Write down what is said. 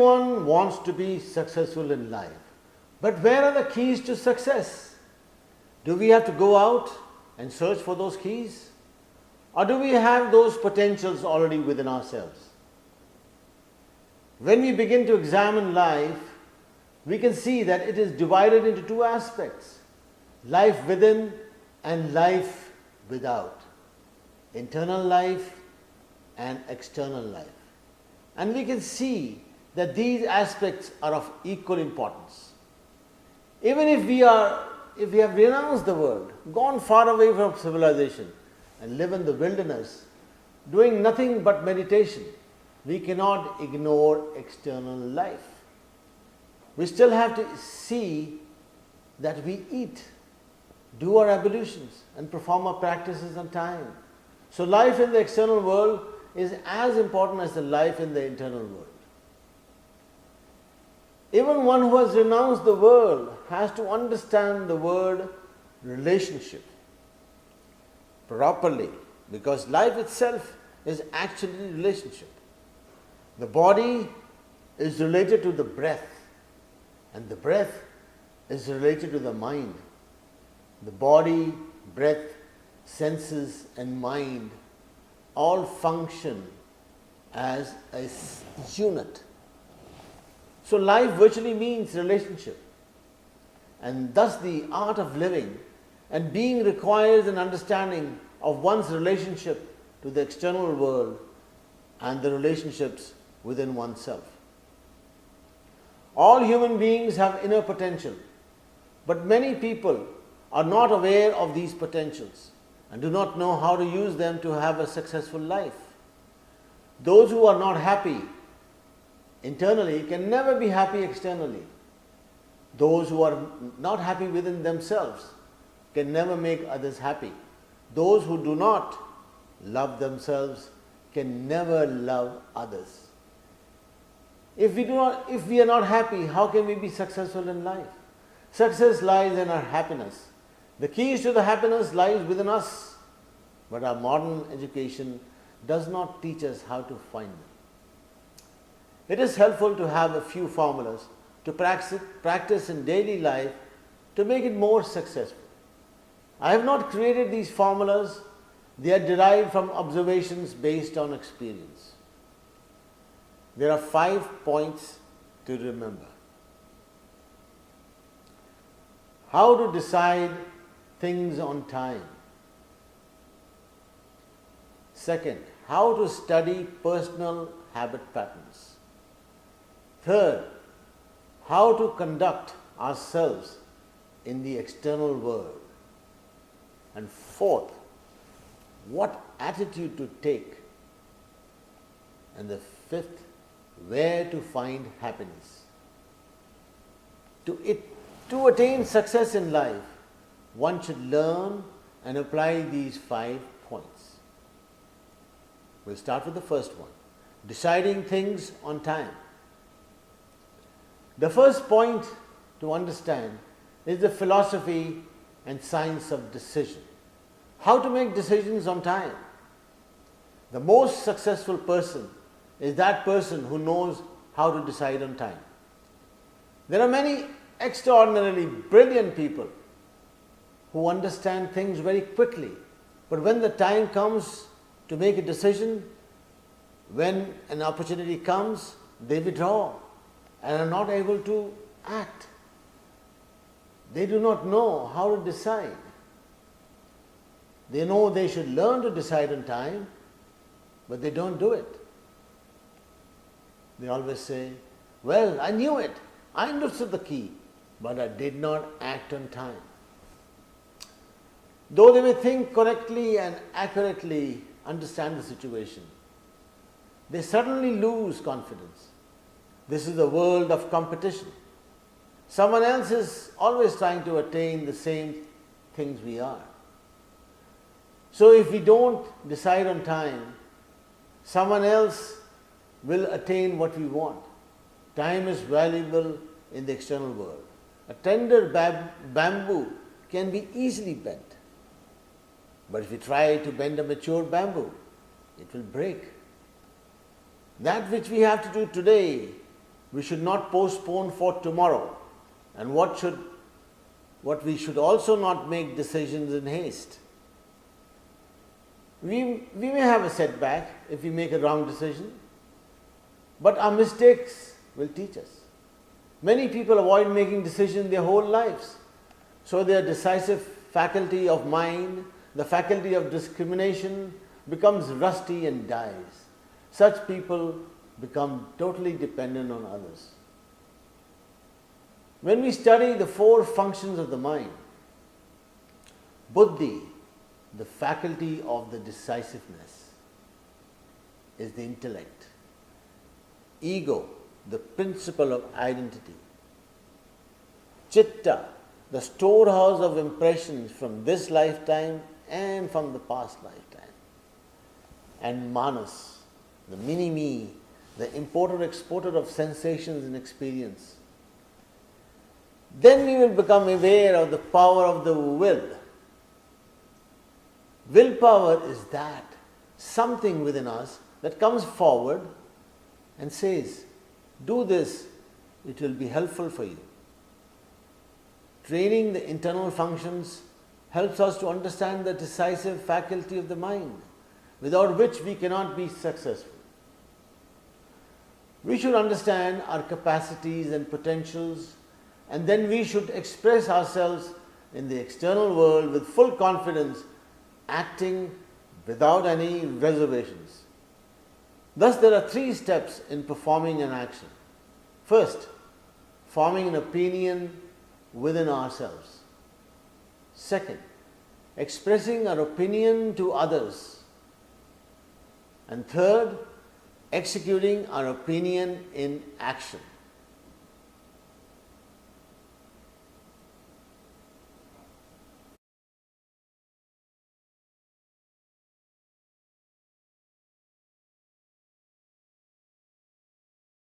Everyone wants to be successful in life. But where are the keys to success? Do we have to go out and search for those keys? Or do we have those potentials already within ourselves? When we begin to examine life, we can see that it is divided into two aspects: life within and life without. Internal life and external life. And we can see that these aspects are of equal importance. Even if we have renounced the world, gone far away from civilization and live in the wilderness, doing nothing but meditation, we cannot ignore external life. We still have to see that we eat, do our ablutions, and perform our practices on time. So life in the external world is as important as the life in the internal world. Even one who has renounced the world has to understand the word relationship properly, because life itself is actually relationship. The body is related to the breath, and the breath is related to the mind. The body, breath, senses and mind all function as a unit. So life virtually means relationship, and thus the art of living and being requires an understanding of one's relationship to the external world and the relationships within oneself. All human beings have inner potential, but many people are not aware of these potentials and do not know how to use them to have a successful life. Those who are not happy internally can never be happy externally. Those who are not happy within themselves can never make others happy. Those who do not love themselves can never love others. If we are not happy, how can we be successful in life? Success lies in our happiness. The keys to the happiness lies within us, but our modern education does not teach us how to find them. It is helpful to have a few formulas to practice in daily life to make it more successful. I have not created these formulas. They are derived from observations based on experience. There are 5 points to remember. How to decide things on time. Second, how to study personal habit patterns. Third, how to conduct ourselves in the external world. And fourth, what attitude to take. And the fifth, where to find happiness. To attain success in life, one should learn and apply these 5 points. We'll start with the first one, deciding things on time. The first point to understand is the philosophy and science of decision. How to make decisions on time. The most successful person is that person who knows how to decide on time. There are many extraordinarily brilliant people who understand things very quickly, but when the time comes to make a decision, when an opportunity comes, they withdraw and are not able to act. They do not know how to decide. They know they should learn to decide on time, but they don't do it. They always say, well, I knew it. I understood the key, but I did not act on time. Though they may think correctly and accurately understand the situation, they suddenly lose confidence. This is the world of competition. Someone else is always trying to attain the same things we are. So if we don't decide on time, someone else will attain what we want. Time is valuable in the external world. A tender bamboo can be easily bent. But if we try to bend a mature bamboo, it will break. That which we have to do today we should not postpone for tomorrow, and what we should also not make decisions in haste. We may have a setback if we make a wrong decision, but our mistakes will teach us. Many people avoid making decisions their whole lives, so their decisive faculty of mind, the faculty of discrimination, becomes rusty and dies. Such people become totally dependent on others. When we study the four functions of the mind, buddhi, the faculty of the decisiveness, is the intellect. Ego, the principle of identity. Chitta, the storehouse of impressions from this lifetime and from the past lifetime. And manas, the mini-me, the importer-exporter of sensations and experience. Then we will become aware of the power of the will. Willpower is that something within us that comes forward and says, do this, it will be helpful for you. Training the internal functions helps us to understand the decisive faculty of the mind, without which we cannot be successful. We should understand our capacities and potentials, and then we should express ourselves in the external world with full confidence, acting without any reservations. Thus, there are 3 steps in performing an action. First, forming an opinion within ourselves. Second, expressing our opinion to others. And third, executing our opinion in action.